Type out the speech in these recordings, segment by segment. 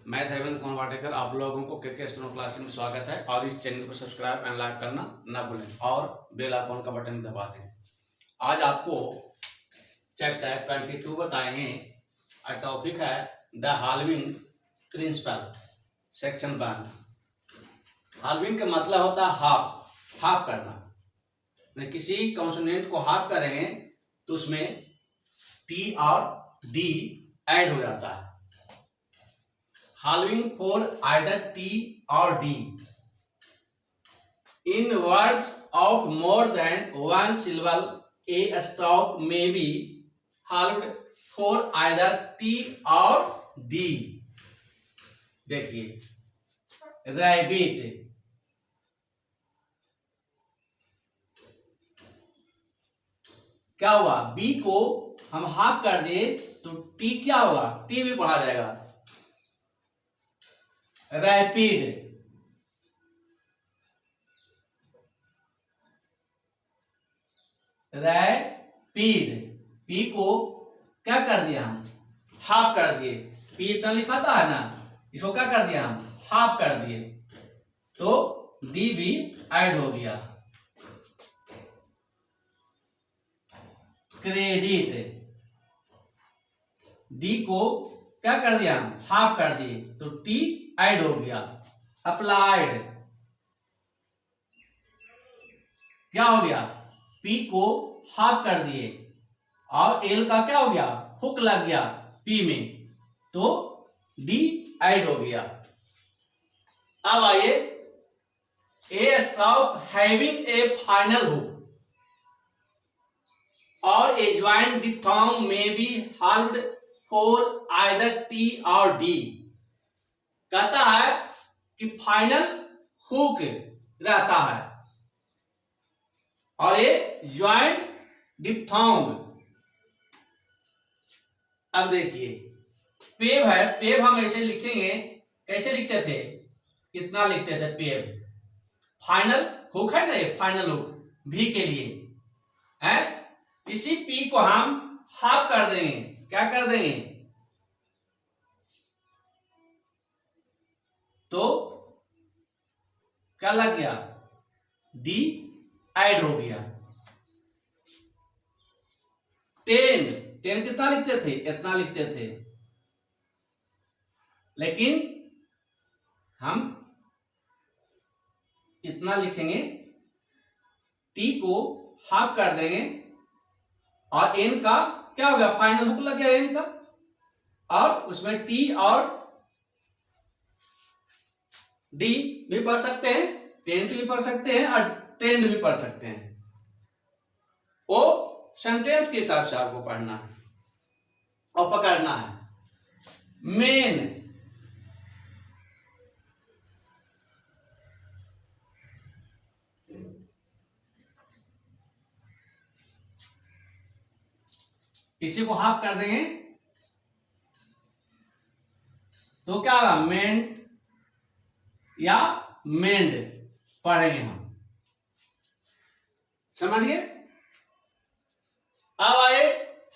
मैं धर्मेंद्र कुमार वाटेकर, आप लोगों को के स्टोनो क्लास में स्वागत है। और इस चैनल को सब्सक्राइब एंड लाइक करना ना भूलें और बेल आइकन का बटन दबा दें। आज आपको चैप्टर 22 बताएंगे। टॉपिक है the halving principle, section 1। Halving का मतलब होता है हाफ करना। किसी कॉन्सोनेंट को हाफ करेंगे तो उसमें टी और डी ऐड हो जाता है। Halving for either T or D. In words of more than one syllable, a stop may be halved for either T or D. देखिए, rabbit, क्या हुआ? B को हम हाफ कर दिए तो T क्या होगा? T भी पढ़ा जाएगा। रैपिड, पी को क्या कर दिया हम? हाफ कर दिए। पी इतना लिखा था है ना, इसको क्या कर दिया हम? हाफ कर दिए तो डी भी ऐड हो गया। क्रेडिट, डी को क्या कर दिया हम? हाफ कर दिए तो टी ऐड हो गया। अप्लाइड, क्या हो गया? पी को हाफ कर दिए और एल का क्या हो गया? हुक लग गया पी में तो डी ऐड हो गया। अब आइए, a stop having a final hook और ए ज्वाइंट डिप्थॉन्ग में be halved for either T और डी। कहता है कि फाइनल हुक रहता है और ये ज्वाइंट डिप्थॉन्ग। अब देखिए, पेव है, पेव हम ऐसे लिखेंगे, कैसे लिखते थे? कितना लिखते थे? पेव फाइनल हुक है ना, ये फाइनल हुक भी के लिए है। इसी पी को हम हाफ कर देंगे। क्या कर देंगे? तो क्या लग गया? डी ऐड हो गया। 10 कितना लिखते थे? इतना लिखते थे, लेकिन हम इतना लिखेंगे। टी को हाफ कर देंगे और एन का क्या हो गया? फाइनल हुक लग गया एन का, और उसमें टी और डी भी पढ़ सकते हैं, 10 भी पढ़ सकते हैं और 10 भी पढ़ सकते हैं। वो सेंटेंस के हिसाब से आपको पढ़ना है और पकड़ना है। मेन, इसी को हाफ कर देंगे तो क्या होगा? मेंट या मेंड पढ़ेंगे हम। समझ गए? अब आए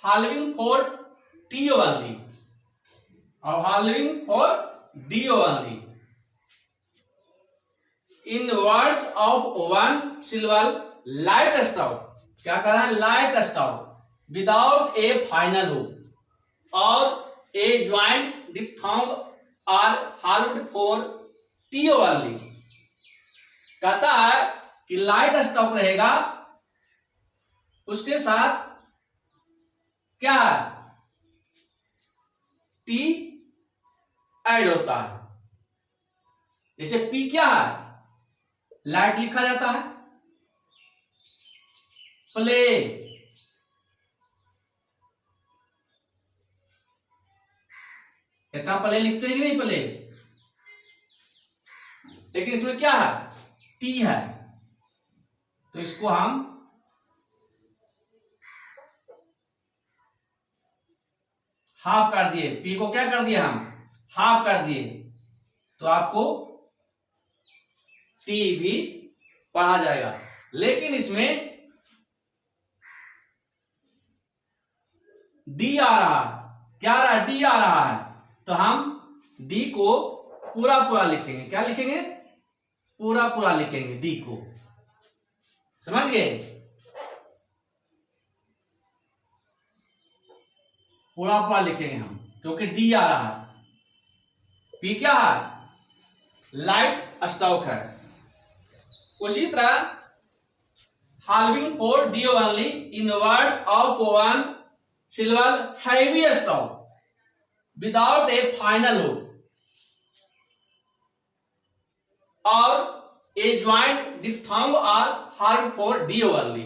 हाल्विंग फॉर टी ओनली और halving for D only. In words of one syllable, light stop, क्या कर रहा है? Light stop without a final hook और a joint diphthong are halved for T only. कहता है कि लाइट स्टॉप रहेगा, उसके साथ क्या है? टी ऐड होता है। जैसे पी क्या है? लाइट लिखा जाता है। प्ले, इतना प्ले लिखते हैं कि नहीं? प्ले, लेकिन इसमें क्या है? टी है तो इसको हम हाफ कर दिए। पी को क्या कर दिया? हम हाफ कर दिए तो आपको टी भी पढ़ा जाएगा। लेकिन इसमें डी आ रहा है। क्या आ रहा है? डी आ रहा है तो हम डी को पूरा पूरा लिखेंगे। क्या लिखेंगे? पूरा पूरा लिखेंगे डी को। समझ गए? पूरा पूरा लिखेंगे हम, क्योंकि डी आ रहा है। पी क्या है? लाइट स्टॉक है। उसी तरह halving for D only in word of one syllable heavy stop without a final loop or a joint diphthong are halved for D only।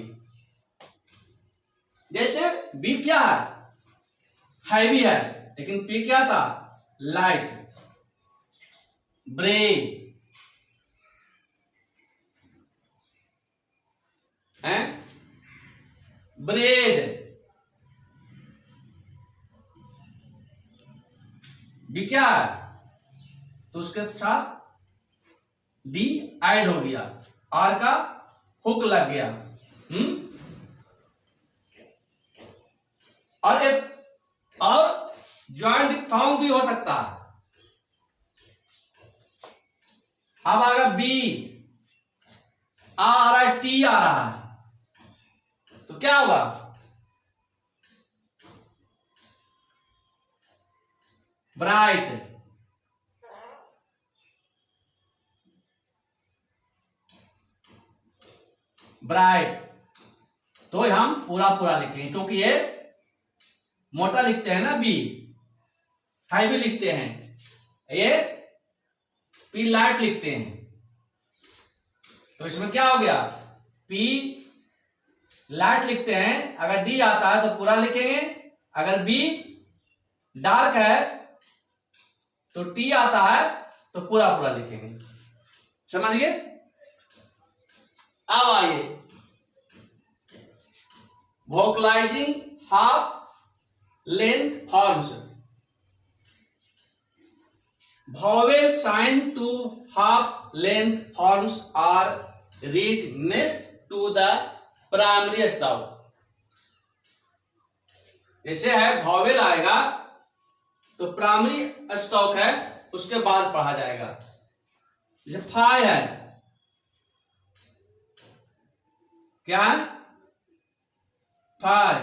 जैसे B क्या है? हैवी है, लेकिन P क्या था? लाइट। ब्रेन है, ब्रेड। बी क्या है? तो उसके साथ डी ऐड हो गया, आर का हुक लग गया। और एक और ज्वाइंट डिप्थॉन्ग भी हो सकता है। अब आएगा बी, आ रहा है, टी आ रहा है, तो क्या होगा? ब्राइट। ब्राइट। तो हम पूरा पूरा लिखेंगे, क्योंकि ये मोटा लिखते हैं ना, बी हैवी लिखते हैं, ये पी लाइट लिखते हैं। तो इसमें क्या हो गया? पी लाइट लिखते हैं, अगर डी आता है तो पूरा लिखेंगे, अगर बी डार्क है तो टी आता है तो पूरा पूरा लिखेंगे। समझिए? अब आइए vocalising half length forms. vowel sign to half length forms are read next to the primary stop। जैसे है vowel आएगा तो प्राइमरी स्टॉक है, उसके बाद पढ़ा जाएगा। जैसे फाई है, क्या है? फाई।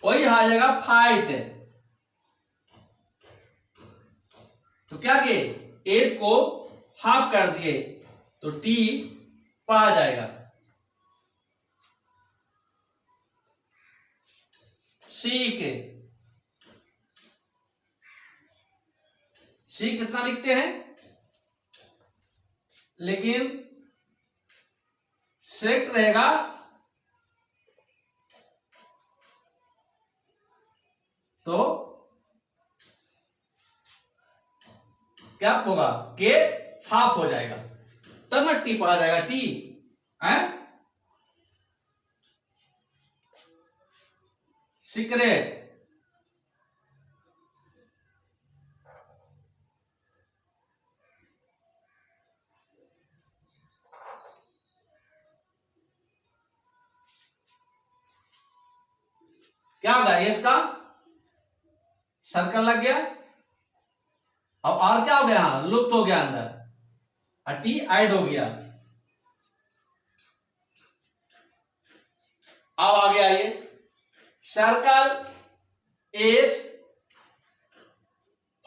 वही आ जाएगा फाइट। तो क्या किए? एट को हाफ कर दिए तो टी पढ़ा जाएगा। सीक। सी कितना लिखते हैं, लेकिन सेक्ट रहेगा तो क्या होगा? के हाफ हो जाएगा, तब ना टी पढ़ा जाएगा। टी है सीक्रेट। क्या होगा? इसका सर्कल लग गया। अब आर क्या हो गया? यहां लुप्त हो गया अंदर, और टी ऐड हो गया। अब आगे आइए, circle S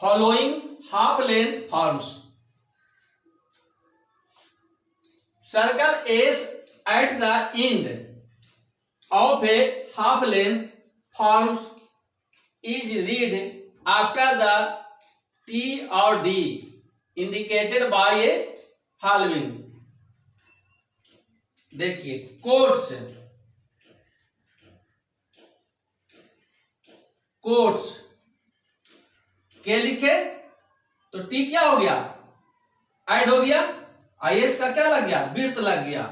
following half length forms. Circle S at the end of A half length forms is read after the T or D indicated by a halving। देखिए कोट्स, कोट्स के लिखे तो T क्या हो गया? ऐड हो गया। IS का क्या लग गया? वृत्त लग गया।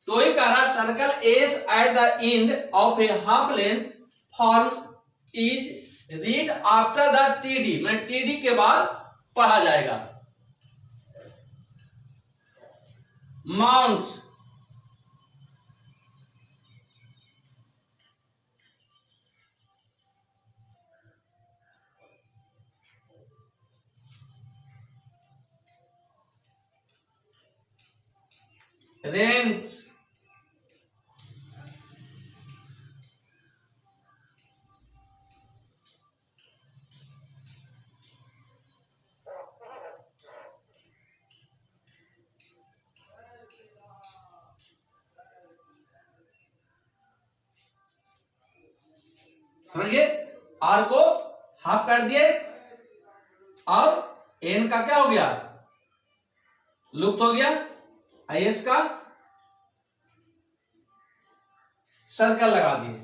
तो ही कह रहा circle S at the end of A half length form is read after the TD, मैं टीडी के बाद पढ़ा जाएगा। माउंट्स, रेंट, समझिए। आर को हाफ कर दिए और एन का क्या हो गया, लुप्त हो गया। आईएस का सर्कल लगा दिए।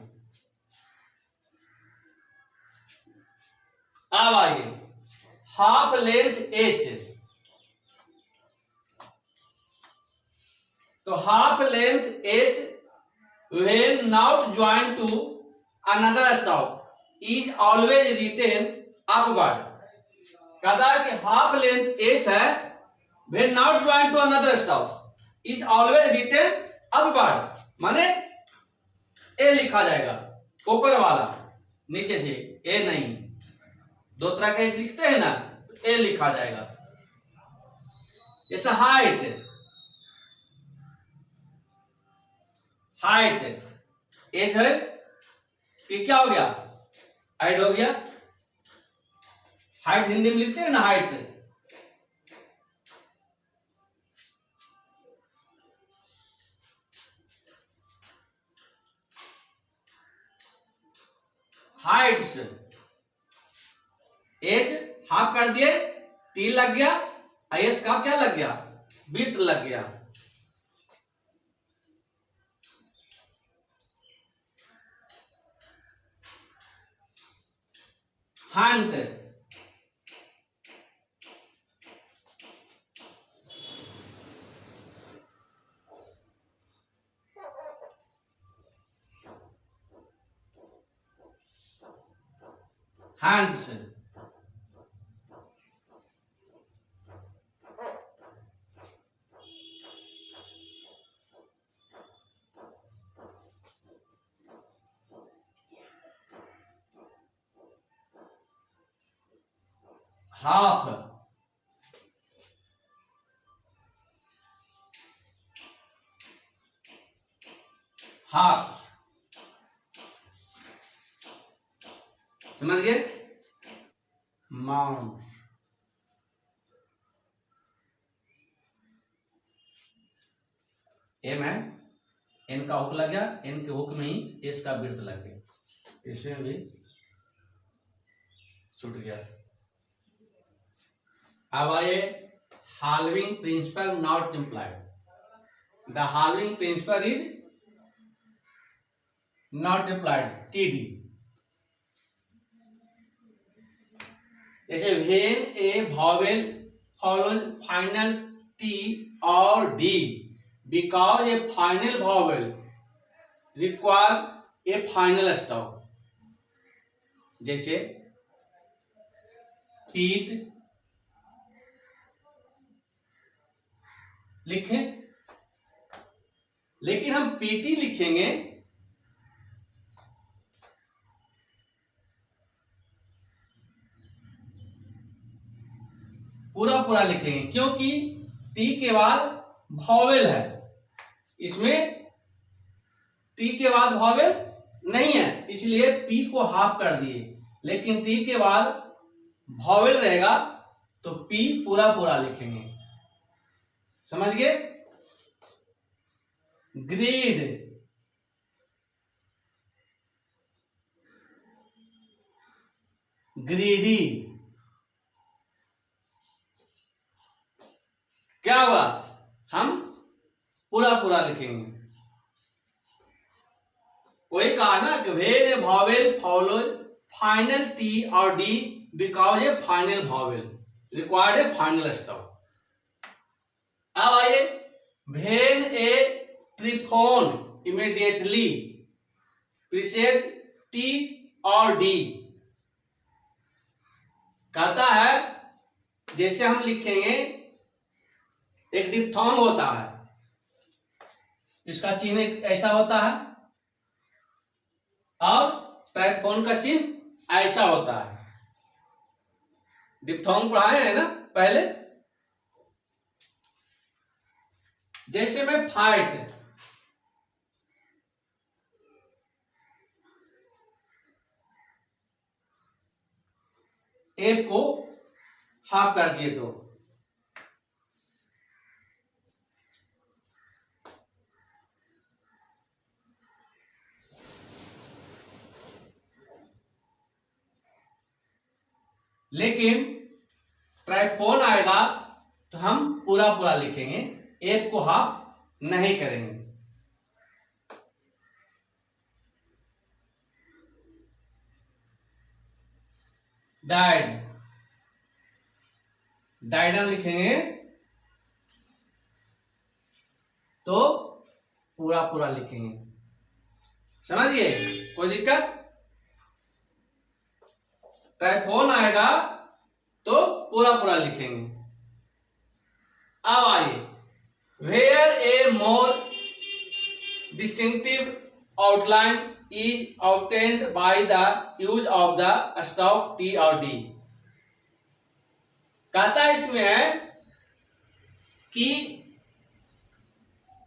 अब आइए हाफ लेंथ एच, तो half length H when not join to another stroke is always written upward. कहता है कि हाफ लेंथ एच है, when not join to another stroke is always written upward, माने ए लिखा जाएगा ऊपर वाला, नीचे से ए नहीं। दो तरह के लिखते हैं ना, तो ए लिखा जाएगा। जैसे हाइट, हाइट एज है कि क्या हो गया, हाइट हो गया। हाइट हिंदी में लिखते हैं ना, हाइट। हाइट्स, एज हाफ कर दिए, टी लग गया, आईएस का क्या लग गया, विड्थ लग गया। हंट, हैंड्स, हाफ, हाफ, समझ गए। माउंट, एम है, एन का हुक लग गया, एन के हुक में ही एस का वृत्त लग गया, इसमें भी छूट गया। अब आइए halving principle not implied. The halving principle is not implied, TD. जैसे when a vowel follows final T or D because a final vowel require a final stop. जैसे feet लिखें, लेकिन हम पीटी लिखेंगे पूरा पूरा लिखेंगे, क्योंकि टी के बाद वॉवेल है, इसमें टी के बाद वॉवेल नहीं है, इसलिए पी को हाफ कर दिए। लेकिन टी के बाद वॉवेल रहेगा तो पी पूरा पूरा लिखेंगे, समझ गए। ग्रीड, ग्रीडी, क्या हुआ, हम पूरा पूरा लिखेंगे। वही कहा ना कि when a vowel follows final T और D because a final vowel required a final stop. अब आइए when a triphone immediately preceded T और डी, कहता है जैसे हम लिखेंगे एक डिप्थोंग होता है, इसका चिन्ह ऐसा होता है और ट्राइफोन का चिन्ह ऐसा होता है। डिप्थोंग पढ़ाए हैं ना पहले, जैसे में फाइट, एफ को हाफ कर दिए तो लेकिन ट्राइफोन आएगा तो हम पूरा पूरा लिखेंगे, एफ को हाफ नहीं करेंगे। डाइड, डाइडम लिखेंगे तो पूरा पूरा लिखेंगे। समझिए, कोई दिक्कत? ट्राइफोन आएगा तो पूरा पूरा लिखेंगे। अब आइए, where a more distinctive outline is obtained by the use of the stop T और डी। कहता इसमें है कि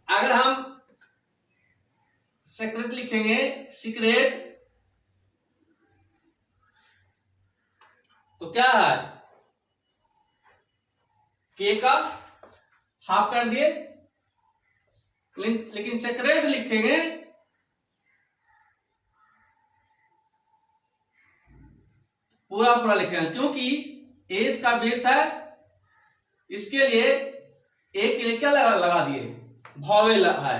अगर हम सीक्रेट लिखेंगे, सीक्रेट, तो क्या है, के का हाफ कर दिए, लेकिन सीक्रेट लिखेंगे पूरा पूरा लिखेंगे, क्योंकि एज का विड्थ है, इसके लिए ए के लिए क्या लगा दिए, वॉवेल है,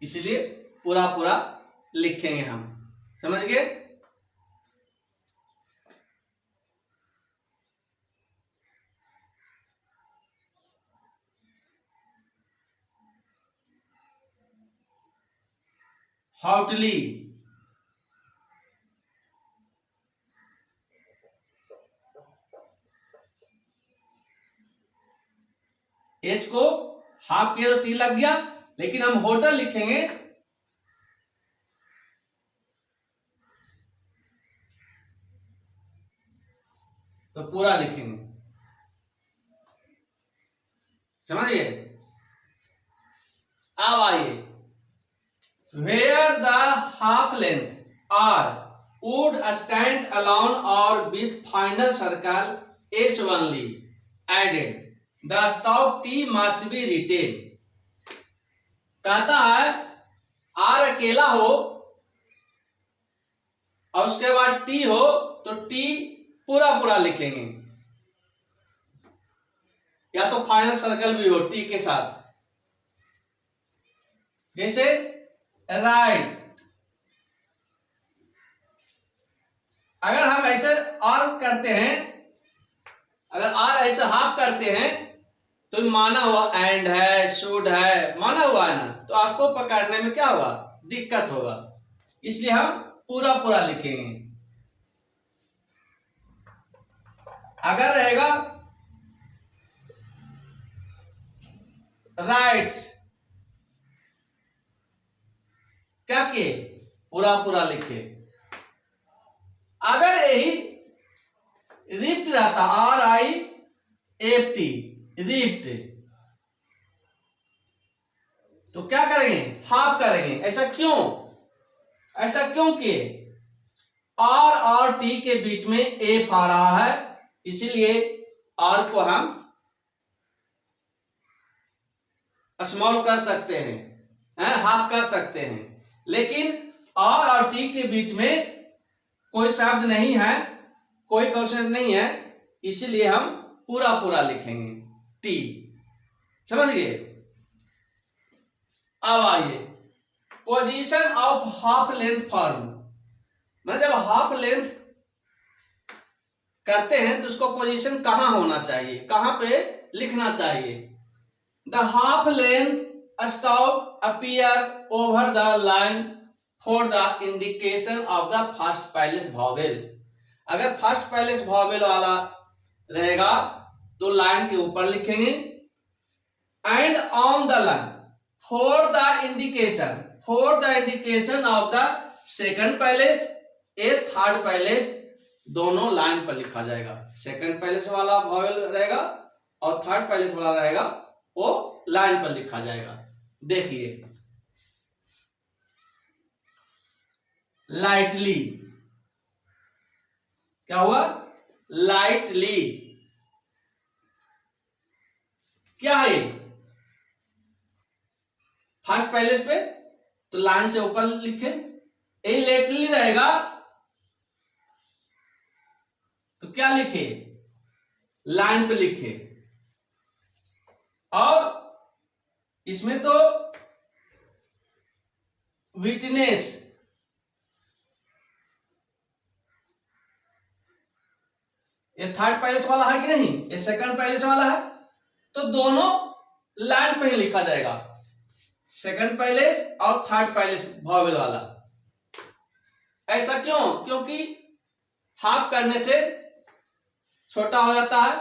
इसलिए पूरा पूरा लिखेंगे हम। समझ गए? हाउटली, एच को हाफ किया तो टी लग गया, लेकिन हम होटल लिखेंगे तो पूरा लिखेंगे। समझिए? अब आइए, where the half length R would stand alone और with final circle S only added the stop T must be written. कहता है आर अकेला हो और उसके बाद टी हो तो टी पूरा पूरा लिखेंगे, या तो फाइनल सर्कल भी हो टी के साथ। जैसे राइट, अगर हम ऐसे आर करते हैं, अगर आर ऐसे हाफ करते हैं तो माना हुआ एंड है, शुड है, माना हुआ है ना, तो आपको पकड़ने में क्या होगा, दिक्कत होगा, इसलिए हम पूरा पूरा लिखेंगे। अगर रहेगा राइट्स, क्या किए, पूरा पूरा लिखे। अगर यही रिप्ट रहता, are I F T, ripped, तो क्या करेंगे, हाफ करेंगे। ऐसा क्यों, ऐसा क्यों किए, आर और टी के बीच में एफ आ रहा है, इसीलिए आर को हम स्मॉल कर सकते हैं, हाफ कर सकते हैं, लेकिन आर और टी के बीच में कोई शब्द नहीं है, कोई कॉन्सेप्ट नहीं है, इसीलिए हम पूरा पूरा लिखेंगे टी। समझ गए? अब आइए, position of half length form, मतलब जब हाफ लेंथ करते हैं तो उसको पोजीशन कहां होना चाहिए, कहां पे लिखना चाहिए। The half length stop appear over the line for the indication of the first palace vowel. अगर फर्स्ट पैलेस वॉवेल वाला रहेगा तो लाइन के ऊपर लिखेंगे, and on the line for the indication of the second palace A third palace, दोनों line पर लिखा जाएगा। सेकंड पैलेस वाला वॉवेल रहेगा और थर्ड पैलेस वाला रहेगा वो लाइन पर लिखा जाएगा। देखिए, लाइटली, क्या हुआ? लाइटली। क्या है? फर्स्ट पैलेस पे तो लाइन से ऊपर लिखे, ये लेटली रहेगा तो क्या लिखे? लाइन पे लिखे। और इसमें तो विटनेस, ये थर्ड पैलेस वाला है कि नहीं, ये सेकंड पैलेस वाला है, तो दोनों लाइन पे ही लिखा जाएगा, सेकंड पैलेस और थर्ड पैलेस वॉवेल वाला। ऐसा क्यों? क्योंकि हाफ करने से छोटा हो जाता है,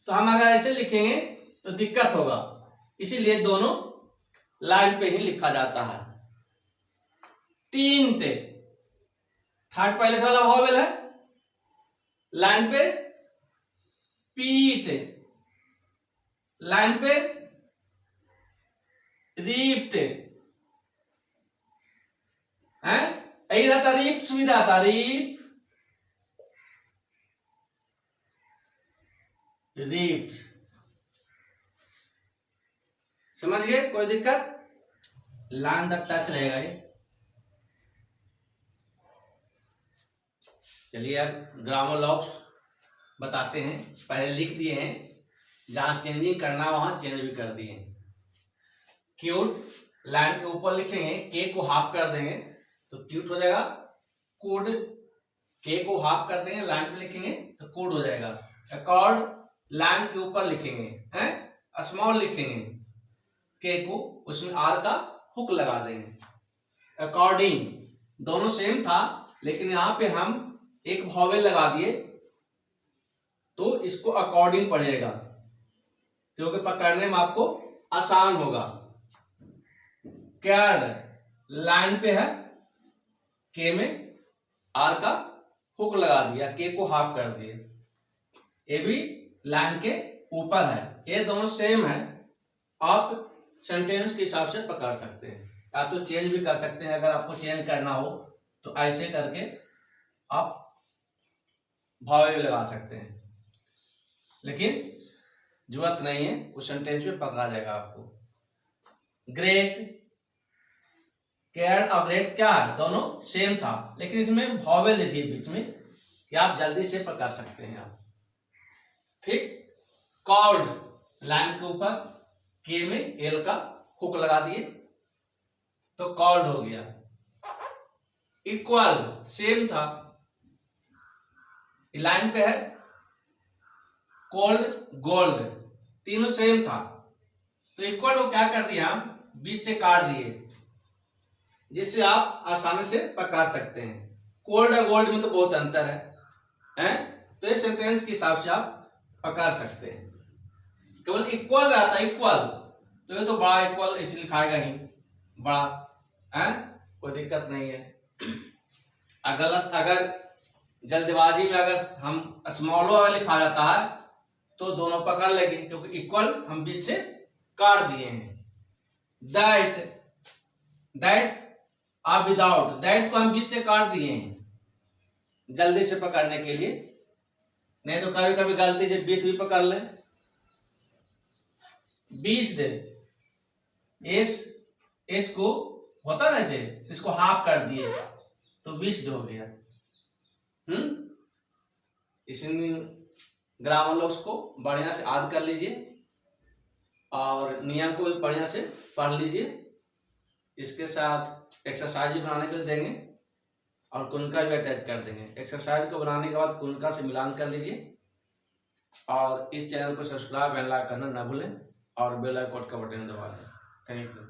तो हम अगर ऐसे लिखेंगे तो दिक्कत होगा, इसीलिए दोनों लाइन पे ही लिखा जाता है। तीन टे, थर्ड पैलेस वाला वॉवेल है, लाइन पे पीट, लाइन पे रिप्ट है, यही रहता, रिप्ट भी रहता, रिप रिप्ट। समझ गए? कोई दिक्कत? लाइन द टच रहेगा ये। चलिए अब ग्रामर लॉक्स बताते हैं। पहले लिख दिए हैं, जहां चेंजिंग करना वहां चेंज भी कर दिए। क्यूट, लाइन के ऊपर लिखेंगे, के को हाफ कर देंगे तो क्यूट हो जाएगा। कोड, के को हाफ कर देंगे, लाइन पे लिखेंगे तो कोड हो जाएगा। अकॉर्ड, लाइन के ऊपर लिखेंगे, हैं, स्मॉल लिखेंगे, के को उसमें आर का हुक लगा देंगे। अकॉर्डिंग, दोनों सेम था, लेकिन यहां पे हम एक वॉवेल लगा दिए तो इसको अकॉर्डिंग पड़ेगा, क्योंकि पकड़ने में आपको आसान होगा। कैड, लाइन पे है, के में आर का हुक लगा दिया, के को हाफ कर दिए, ये भी लाइन के ऊपर है, ये दोनों सेम है। आप सेंटेंस के हिसाब से पकड़ सकते हैं, या तो चेंज भी कर सकते हैं। अगर आपको चेंज करना हो तो ऐसे करके आप वॉवेल लगा सकते हैं, लेकिन जरूरत नहीं है, उस सेंटेंस में पकड़ा जाएगा आपको। ग्रेट, केयर और ग्रेट क्या है? दोनों सेम था, लेकिन इसमें वॉवेल दे दी बीच में कि आप जल्दी से पकड़ सकते हैं आप। ठीक। कॉल्ड, लाइन के ऊपर के में एल का हुक लगा दिए तो कॉल्ड हो गया। इक्वल, सेम था, लाइन पे है, कोल्ड, गोल्ड, तीनों सेम था, तो इक्वल को क्या कर दिया, हम बीच से काट दिए, जिससे आप आसानी से पकड़ सकते हैं। कोल्ड और गोल्ड में तो बहुत अंतर है? तो इस सेंटेंस के हिसाब से आप पकड़ सकते हैं। केवल इक्वल रहता है, इक्वल, तो ये तो बड़ा इक्वल इसे लिखाएगा ही बड़ा, कोई दिक्कत नहीं है। अगर जल्दबाजी में अगर हम स्मॉलो लिखा जाता है तो दोनों पकड़ लेंगे, क्योंकि इक्वल हम बीच से काट दिए हैं। दैट, दैट और विदाउट, दैट को हम बीच से काट दिए हैं जल्दी से पकड़ने के लिए, नहीं तो कभी कभी गलती से बीच भी पकड़ ले। बीस्ड, एस एच को होता ना, इसको हाफ कर दिए तो बीस्ड हो गया। इसलिए ग्रामर लॉक्स को बढ़िया से याद कर लीजिए और नियम को भी बढ़िया से पढ़ लीजिए। इसके साथ एक्सरसाइज भी बनाने के लिए देंगे और कुनका भी अटैच कर देंगे। एक्सरसाइज को बनाने के बाद कुनका से मिलान कर लीजिए और इस चैनल को सब्सक्राइब एंड लाइक करना ना भूलें और बेल आइकन का बटन दबा दें। Thank you.